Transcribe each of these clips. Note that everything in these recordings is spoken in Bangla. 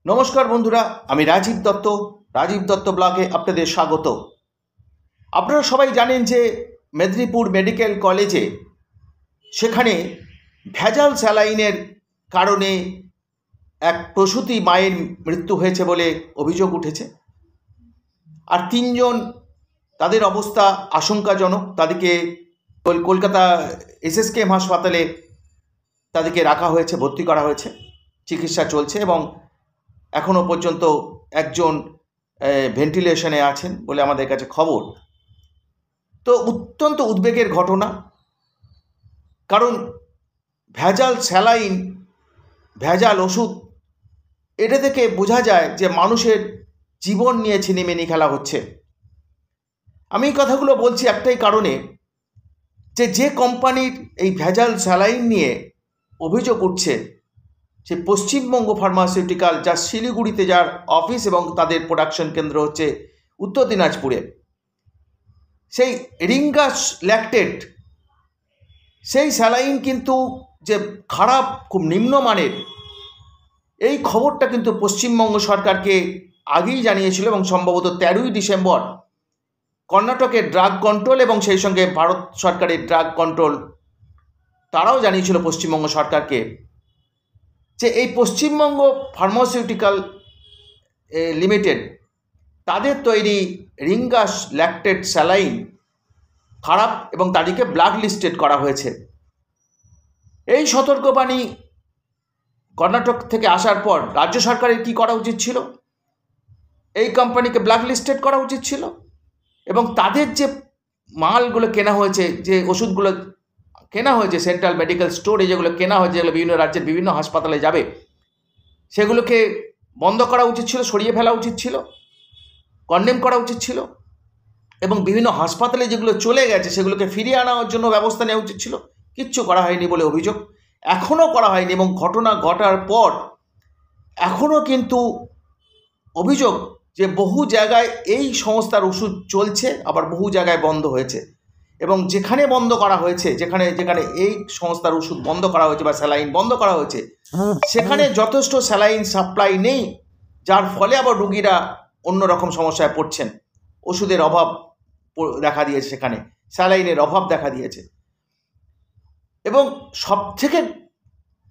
নমস্কার বন্ধুরা, আমি রাজীব দত্ত ব্লগে আপনাদের স্বাগত। আপনারা সবাই জানেন যে মেদিনীপুর মেডিকেল কলেজে সেখানে ভেজাল স্যালাইনের কারণে এক প্রসূতি মায়ের মৃত্যু হয়েছে বলে অভিযোগ উঠেছে। আর তিনজন, তাদের অবস্থা আশঙ্কাজনক। তাদেরকে কলকাতা এসএসকেএম হাসপাতালে তাদেরকে রাখা হয়েছে, ভর্তি করা হয়েছে, চিকিৎসা চলছে এবং এখনও পর্যন্ত একজন ভেন্টিলেশনে আছেন বলে আমাদের কাছে খবর। তো অত্যন্ত উদ্বেগের ঘটনা, কারণ ভেজাল স্যালাইন, ভেজাল ওষুধ, এটা থেকে বোঝা যায় যে মানুষের জীবন নিয়ে ছিনিমিনি খেলা হচ্ছে। আমি এই কথাগুলো বলছি একটাই কারণে, যে কোম্পানির এই ভেজাল স্যালাইন নিয়ে অভিযোগ উঠছে, সে পশ্চিমবঙ্গ ফার্মাসিউটিক্যাল, যার শিলিগুড়িতে যার অফিস এবং তাদের প্রোডাকশন কেন্দ্র হচ্ছে উত্তর দিনাজপুরে, সেই রিঙ্গাস ল্যাকটেট, সেই স্যালাইন কিন্তু যে খারাপ, খুব নিম্নমানের, এই খবরটা কিন্তু পশ্চিমবঙ্গ সরকারকে আগেই জানিয়েছিল এবং সম্ভবত 13ই ডিসেম্বর কর্ণাটকের ড্রাগ কন্ট্রোল এবং সেই সঙ্গে ভারত সরকারের ড্রাগ কন্ট্রোল, তারাও জানিয়েছিল পশ্চিমবঙ্গ সরকারকে যে এই পশ্চিমবঙ্গ ফার্মাসিউটিক্যাল লিমিটেড, তাদের তৈরি রিঙ্গাস ল্যাকটেট স্যালাইন খারাপ এবং তাদেরকে ব্ল্যাক লিস্টেড করা হয়েছে। এই সতর্কবাণী কর্ণাটক থেকে আসার পর রাজ্য সরকারের কি করা উচিত ছিল? এই কোম্পানিকে ব্ল্যাক লিস্টেড করা উচিত ছিল এবং তাদের যে মালগুলো কেনা হয়েছে, যে ওষুধগুলো কেনা হয়েছে সেন্ট্রাল মেডিকেল স্টোরে, যেগুলো কেনা হয়েছে, যেগুলো বিভিন্ন রাজ্যের বিভিন্ন হাসপাতালে যাবে, সেগুলোকে বন্ধ করা উচিত ছিল, সরিয়ে ফেলা উচিত ছিল, কন্ডেম করা উচিত ছিল এবং বিভিন্ন হাসপাতালে যেগুলো চলে গেছে সেগুলোকে ফিরিয়ে আনার জন্য ব্যবস্থা নেওয়া উচিত ছিল। কিচ্ছু করা হয়নি বলে অভিযোগ, এখনও করা হয়নি। এবং ঘটনা ঘটার পর এখনও কিন্তু অভিযোগ যে বহু জায়গায় এই সংস্থার ওষুধ চলছে, আবার বহু জায়গায় বন্ধ হয়েছে। এবং যেখানে বন্ধ করা হয়েছে, যেখানে এই সংস্থার ওষুধ বন্ধ করা হয়েছে বা স্যালাইন বন্ধ করা হয়েছে, সেখানে যথেষ্ট স্যালাইন সাপ্লাই নেই, যার ফলে আবার রুগীরা অন্যরকম সমস্যায় পড়ছেন। ওষুধের অভাব দেখা দিয়েছে, সেখানে স্যালাইনের অভাব দেখা দিয়েছে। এবং সবথেকে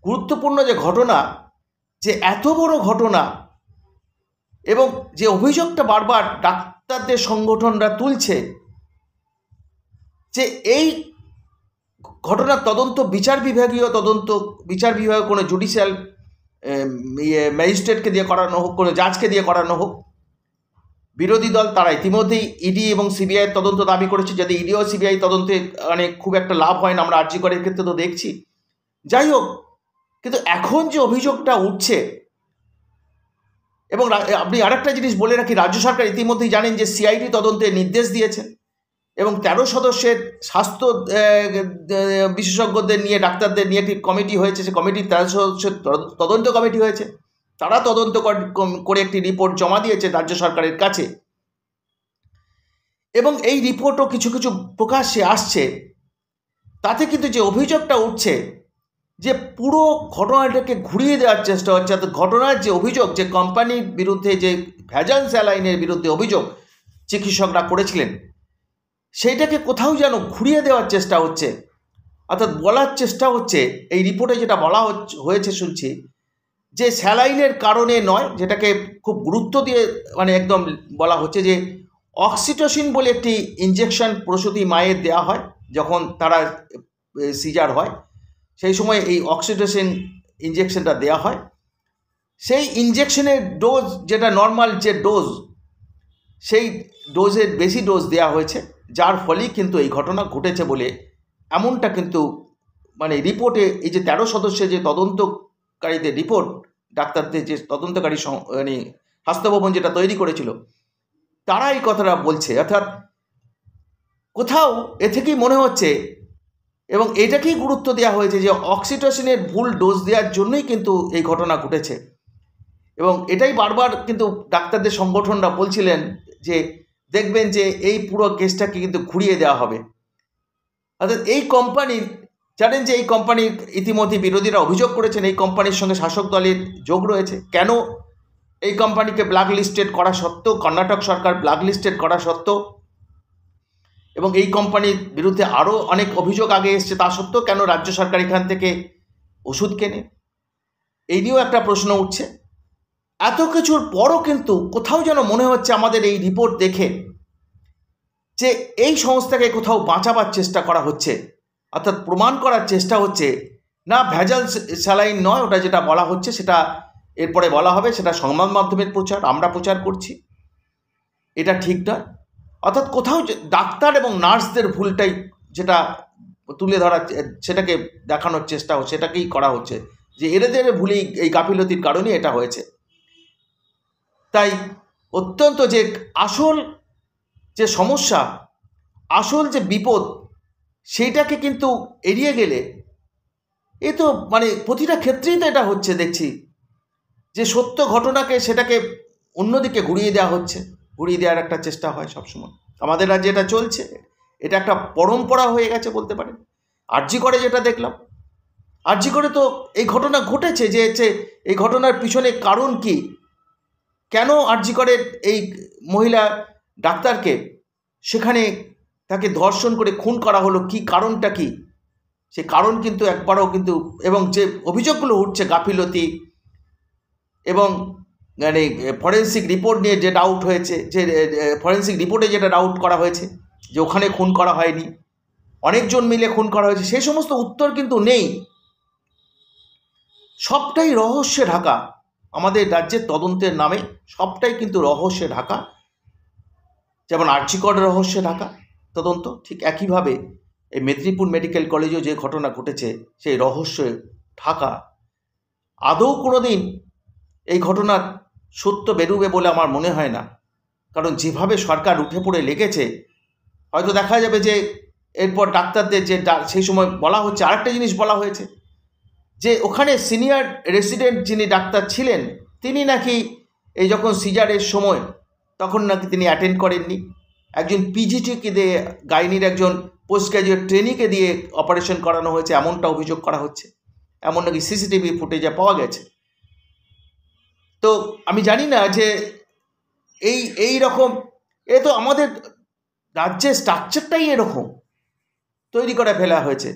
গুরুত্বপূর্ণ যে ঘটনা, যে এত বড় ঘটনা এবং যে অভিযোগটা বারবার ডাক্তারদের সংগঠনরা তুলছে, যে এই ঘটনার তদন্ত বিচার বিভাগীয় কোনো জুডিশিয়াল ম্যাজিস্ট্রেটকে দিয়ে করানো হোক, কোনো জাজকে দিয়ে করানো হোক। বিরোধী দল তারা ইতিমধ্যেই ইডি এবং সিবিআইয়ের তদন্ত দাবি করেছে। যদি ইডি ও সিবিআই তদন্তে খুব একটা লাভ হয় না, আমরা আরজি করের ক্ষেত্রে তো দেখছি। যাই হোক, কিন্তু এখন যে অভিযোগটা উঠছে, এবং আপনি আরেকটা জিনিস বলে রাখি, রাজ্য সরকার ইতিমধ্যেই জানেন যে সিআইডি তদন্তের নির্দেশ দিয়েছে এবং 13 সদস্যের স্বাস্থ্য বিশেষজ্ঞদের নিয়ে, ডাক্তারদের নিয়ে একটি কমিটি হয়েছে। সে কমিটির 13 সদস্যের তদন্ত কমিটি হয়েছে। তারা তদন্ত করে একটি রিপোর্ট জমা দিয়েছে রাজ্য সরকারের কাছে এবং এই রিপোর্টও কিছু কিছু প্রকাশ্যে আসছে। তাতে কিন্তু যে অভিযোগটা উঠছে, যে পুরো ঘটনাটাকে ঘুরিয়ে দেওয়ার চেষ্টা হচ্ছে। অর্থাৎ ঘটনার যে অভিযোগ, যে কোম্পানির বিরুদ্ধে, যে ভেজাল স্যালাইনের বিরুদ্ধে অভিযোগ চিকিৎসকরা করেছিলেন, সেইটাকে কোথাও যেন ঘুরিয়ে দেওয়ার চেষ্টা হচ্ছে। অর্থাৎ বলার চেষ্টা হচ্ছে, এই রিপোর্টে যেটা বলা হয়েছে শুনছি, যে স্যালাইনের কারণে নয়, যেটাকে খুব গুরুত্ব দিয়ে একদম বলা হচ্ছে যে অক্সিটোসিন বলে একটি ইনজেকশন প্রসূতি মায়ের দেওয়া হয় যখন তারা সিজার হয়, সেই সময় এই অক্সিটোসিন ইনজেকশনটা দেওয়া হয়। সেই ইনজেকশনের ডোজ, যেটা নর্মাল যে ডোজ, সেই ডোজের বেশি ডোজ দেওয়া হয়েছে, যার ফলেই কিন্তু এই ঘটনা ঘটেছে বলে এমনটা কিন্তু রিপোর্টে, এই যে 13 সদস্যের যে তদন্তকারীদের রিপোর্ট, ডাক্তারদের যে তদন্তকারী স্বাস্থ্য ভবন যেটা তৈরি করেছিল, তারা এই কথাটা বলছে। অর্থাৎ কোথাও এ থেকেই মনে হচ্ছে এবং এটাকেই গুরুত্ব দেওয়া হয়েছে যে অক্সিটোসিনের ভুল ডোজ দেওয়ার জন্যই কিন্তু এই ঘটনা ঘটেছে। এবং এটাই বারবার কিন্তু ডাক্তারদের সংগঠনরা বলছিলেন যে দেখবেন যে এই পুরো কেসটাকে কিন্তু ঘুরিয়ে দেওয়া হবে। অর্থাৎ এই কোম্পানির, জানেন যে এই কোম্পানির ইতিমধ্যে বিরোধীরা অভিযোগ করেছেন এই কোম্পানির সঙ্গে শাসক দলের যোগ রয়েছে। কেন এই কোম্পানিকে ব্ল্যাক লিস্টেড করা সত্ত্বেও, কর্ণাটক সরকার ব্ল্যাক লিস্টেড করা সত্ত্বেও, এবং এই কোম্পানির বিরুদ্ধে আরও অনেক অভিযোগ আগে এসছে, তা সত্ত্বেও কেন রাজ্য সরকার এখান থেকে ওষুধ কেনে, এই নিয়েও একটা প্রশ্ন উঠছে। এত কিছুর পরও কিন্তু কোথাও যেন মনে হচ্ছে আমাদের এই রিপোর্ট দেখে যে এই সংস্থাকে কোথাও বাঁচাবার চেষ্টা করা হচ্ছে, অর্থাৎ প্রমাণ করার চেষ্টা হচ্ছে না ভেজাল স্যালাইন নয়, ওটা যেটা বলা হচ্ছে সেটা এরপরে বলা হবে, সেটা সংবাদ মাধ্যমের প্রচার, আমরা প্রচার করছি, এটা ঠিক নয়। অর্থাৎ কোথাও ডাক্তার এবং নার্সদের ভুলটাই যেটা তুলে ধরা, সেটাকে দেখানোর চেষ্টা হচ্ছে, সেটাকেই করা হচ্ছে যে এদের ভুলেই, এই গাফিলতির কারণেই এটা হয়েছে। তাই অত্যন্ত যে আসল যে সমস্যা, আসল যে বিপদ, সেইটাকে কিন্তু এড়িয়ে গেলে এ তো মানে প্রতিটা ক্ষেত্রেই তো এটা হচ্ছে, দেখছি যে সত্য ঘটনাকে সেটাকে অন্যদিকে ঘুরিয়ে দেওয়া হচ্ছে, ঘুরিয়ে দেওয়ার একটা চেষ্টা হয় সবসময়। আমাদের রাজ্যে এটা চলছে, এটা একটা পরম্পরা হয়ে গেছে বলতে পারেন। আরজি করে যেটা দেখলাম, আরজি করে তো এই ঘটনা ঘটেছে, যে এই ঘটনার পিছনে কারণ কি, কেন আরজি করে এই মহিলা ডাক্তারকে সেখানে তাকে ধর্ষণ করে খুন করা হলো, কি কারণটা কি, সে কারণ কিন্তু একবারও কিন্তু, এবং যে অভিযোগগুলো উঠছে গাফিলতি এবং মানে ফরেন্সিক রিপোর্ট নিয়ে যে ডাউট হয়েছে, যে ফরেন্সিক রিপোর্টে যেটা ডাউট করা হয়েছে যে ওখানে খুন করা হয়নি, অনেকজন মিলে খুন করা হয়েছে, সেই সমস্ত উত্তর কিন্তু নেই। সবটাই রহস্যে ঢাকা, আমাদের রাজ্যের তদন্তের নামে সবটাই কিন্তু রহস্যে ঢাকা। যেমন আরজি কর রহস্যে ঢাকা তদন্ত, ঠিক একইভাবে এই মেদিনীপুর মেডিকেল কলেজেও যে ঘটনা ঘটেছে সেই রহস্যে ঢাকা। আদৌ কোনো দিন এই ঘটনার সত্য বেরোবে বলে আমার মনে হয় না, কারণ যেভাবে সরকার উঠে পড়ে লেগেছে, হয়তো দেখা যাবে যে এরপর ডাক্তারদের যে সেই সময় বলা হচ্ছে, আরেকটা জিনিস বলা হয়েছে যে ওখানে সিনিয়র রেসিডেন্ট যিনি ডাক্তার ছিলেন, তিনি নাকি এই যখন সিজারের সময় তখন নাকি তিনি অ্যাটেন্ড করেননি, একজন পিজিটিকে দিয়ে, গাইনির একজন পোস্ট গ্র্যাজুয়েট ট্রেনিকে দিয়ে অপারেশন করানো হয়েছে, এমনটা অভিযোগ করা হচ্ছে, এমন নাকি সিসিটিভি ফুটেজে পাওয়া গেছে। তো আমি জানি না যে এই রকম, এ তো আমাদের রাজ্যের স্ট্রাকচারটাই এরকম তৈরি করে ফেলা হয়েছে।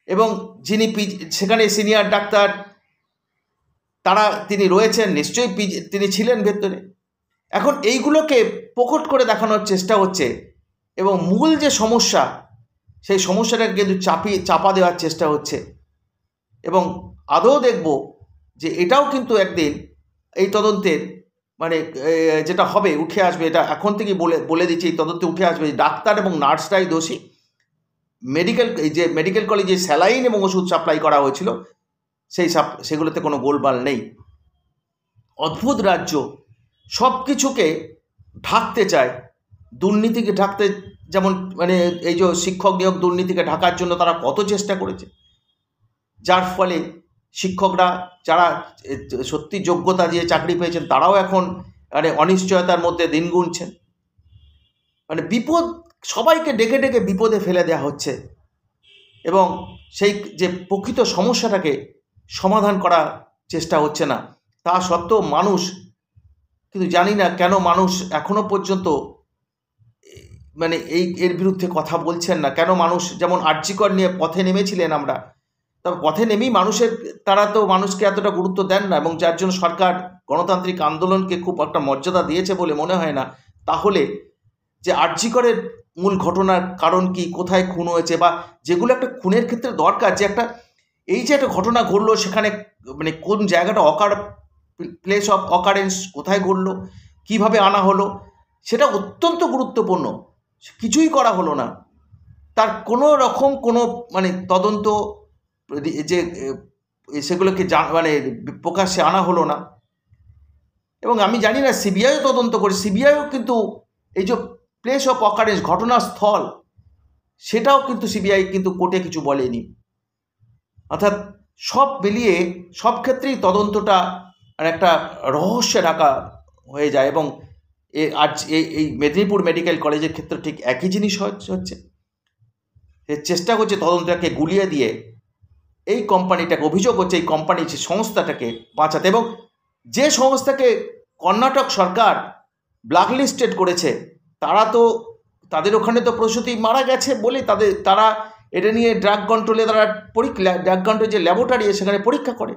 এবং যিনি সেখানে সিনিয়র ডাক্তার তিনি রয়েছেন, নিশ্চয়ই তিনি ছিলেন ভেতরে। এখন এইগুলোকে প্রকট করে দেখানোর চেষ্টা হচ্ছে, এবং মূল যে সমস্যা, সেই সমস্যাটাকে কিন্তু চাপা দেওয়ার চেষ্টা হচ্ছে। এবং আদৌ দেখব যে এটাও কিন্তু একদিন এই তদন্তের মানে যেটা হবে উঠে আসবে, এটা এখন থেকেই বলে দিচ্ছি, এই তদন্তে উঠে আসবে ডাক্তার এবং নার্সরাই দোষী। মেডিকেল কলেজে স্যালাইন এবং ওষুধ সাপ্লাই করা হয়েছিল, সেগুলোতে কোনো গোলমাল নেই। অদ্ভুত রাজ্য, সব কিছুকে ঢাকতে চায়, দুর্নীতিকে ঢাকতে, যেমন মানে এই যে শিক্ষক নিয়োগ দুর্নীতিকে ঢাকার জন্য তারা কত চেষ্টা করেছে, যার ফলে শিক্ষকরা যারা সত্যি যোগ্যতা দিয়ে চাকরি পেয়েছেন তারাও এখন মানে অনিশ্চয়তার মধ্যে দিন গুনছেন। মানে বিপদ, সবাইকে ডেকে ডেকে বিপদে ফেলে দেওয়া হচ্ছে, এবং সেই যে প্রকৃত সমস্যাটাকে সমাধান করার চেষ্টা হচ্ছে না। তা সত্ত্বেও মানুষ, কিন্তু জানি না কেন মানুষ এখনো পর্যন্ত মানে এর বিরুদ্ধে কথা বলছেন না, কেন মানুষ, যেমন আরজি কর নিয়ে পথে নেমেছিলেন আমরা, তবে পথে নেমেই তারা তো মানুষকে এতটা গুরুত্ব দেন না, এবং যার জন্য সরকার গণতান্ত্রিক আন্দোলনকে খুব একটা মর্যাদা দিয়েছে বলে মনে হয় না। তাহলে যে আরজি করের মূল ঘটনার কারণ কি, কোথায় খুন হয়েছে, বা যেগুলো একটা খুনের ক্ষেত্রে দরকার, যে একটা এই যে একটা ঘটনা ঘটলো সেখানে মানে কোন জায়গাটা প্লেস অফ অকারেন্স কোথায় ঘটলো, কিভাবে আনা হলো, সেটা অত্যন্ত গুরুত্বপূর্ণ। কিছুই করা হলো না, তার কোনো রকম কোনো মানে তদন্ত যে সেগুলোকে মানে প্রকাশ্যে আনা হলো না। এবং আমি জানি না সিবিআইও তদন্ত করে, সিবিআইও কিন্তু এই যে প্লেস অফ অকারেন্স, ঘটনাস্থল, সেটাও কিন্তু সিবিআই কিন্তু কোর্টে কিছু বলেনি। অর্থাৎ সব মিলিয়ে সব ক্ষেত্রেই তদন্তটা একটা রহস্যে ঢাকা হয়ে যায়। এবং আজ এই মেদিনীপুর মেডিকেল কলেজের ক্ষেত্রে ঠিক একই জিনিস হচ্ছে, চেষ্টা করছে তদন্তটাকে গুলিয়ে দিয়ে এই কোম্পানিটাকে, অভিযোগ হচ্ছে এই কোম্পানি, যে সংস্থাটাকে বাঁচাতে, এবং যে সংস্থাকে কর্ণাটক সরকার ব্ল্যাকলিস্টেড করেছে, তাদের ওখানে তো প্রসূতি মারা গেছে বলে তারা এটা নিয়ে ড্রাগ কন্ট্রোলে তারা ড্রাগ কন্ট্রোল যে ল্যাবরেটরি সেখানে পরীক্ষা করে,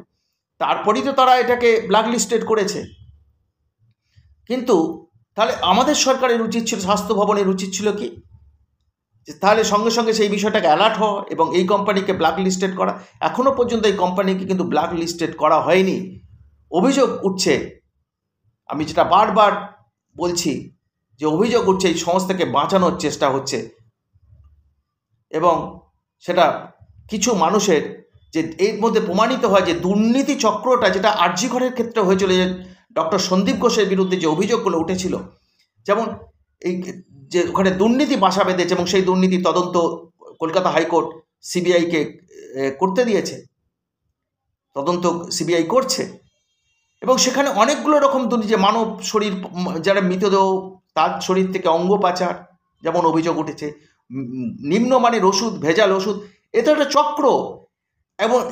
তারপরেই তো তারা এটাকে ব্ল্যাকলিস্টেড করেছে। কিন্তু তাহলে আমাদের সরকারের উচিত ছিল, স্বাস্থ্য ভবনের উচিত ছিল কি, যে তাহলে সঙ্গে সঙ্গে সেই বিষয়টাকে অ্যালার্ট হওয়া এবং এই কোম্পানিকে ব্ল্যাকলিস্টেড করা। এখনও পর্যন্ত এই কোম্পানিকে কিন্তু ব্ল্যাকলিস্টেড করা হয়নি। অভিযোগ উঠছে, আমি যেটা বারবার বলছি যে অভিযোগ উঠছে এই সংস্থাকে বাঁচানোর চেষ্টা হচ্ছে, এবং সেটা কিছু মানুষের যে এর মধ্যে প্রমাণিত হয় যে দুর্নীতি চক্রটা যেটা আরজি ঘরের ক্ষেত্রে হয়েছিল, যে ডক্টর সন্দীপ ঘোষের বিরুদ্ধে যে অভিযোগগুলো উঠেছিল, যেমন এই যে ওখানে দুর্নীতি বাসা বেঁধেছে এবং সেই দুর্নীতি তদন্ত কলকাতা হাইকোর্ট সিবিআইকে করতে দিয়েছে, তদন্ত সিবিআই করছে, এবং সেখানে অনেকগুলো রকম দুর্নীতি, যে মানব শরীর যারা মৃতদেহ তার শরীর থেকে অঙ্গ পাচার যেমন অভিযোগ উঠেছে, নিম্নমানের ওষুধ, ভেজাল ওষুধ, এটা একটা চক্র।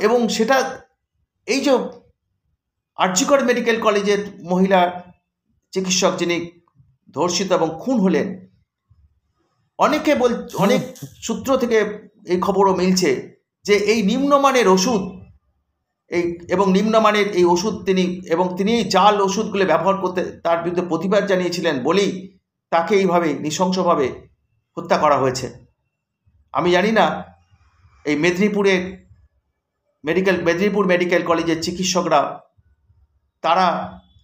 এবং সেটা এই যে আরজি কর মেডিকেল কলেজের মহিলা চিকিৎসক যিনি ধর্ষিত এবং খুন হলেন, অনেক সূত্র থেকে এই খবরও মিলছে যে এই নিম্নমানের ওষুধ এবং নিম্নমানের এই ওষুধ তিনি এই জাল ওষুধগুলো ব্যবহার করতে তার বিরুদ্ধে প্রতিবাদ জানিয়েছিলেন বলেই তাকে এইভাবে নৃশংসভাবে হত্যা করা হয়েছে। আমি জানি না এই মেদিনীপুর মেডিকেল কলেজের চিকিৎসকরা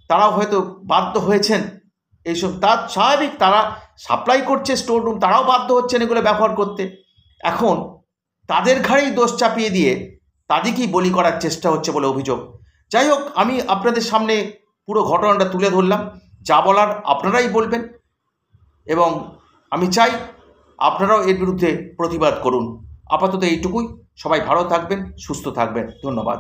তারাও হয়তো বাধ্য হয়েছেন এইসব, তার স্বাভাবিক, তারা সাপ্লাই করছে স্টোর রুম, তারাও বাধ্য হচ্ছেন এগুলো ব্যবহার করতে। এখন তাদের ঘাড়েই দোষ চাপিয়ে দিয়ে তাদেরকেই বলি করার চেষ্টা হচ্ছে বলে অভিযোগ। যাই হোক, আমি আপনাদের সামনে পুরো ঘটনাটা তুলে ধরলাম, যা বলার আপনারাই বলবেন, এবং আমি চাই আপনারাও এর বিরুদ্ধে প্রতিবাদ করুন। আপাতত এইটুকুই। সবাই ভালো থাকবেন, সুস্থ থাকবেন। ধন্যবাদ।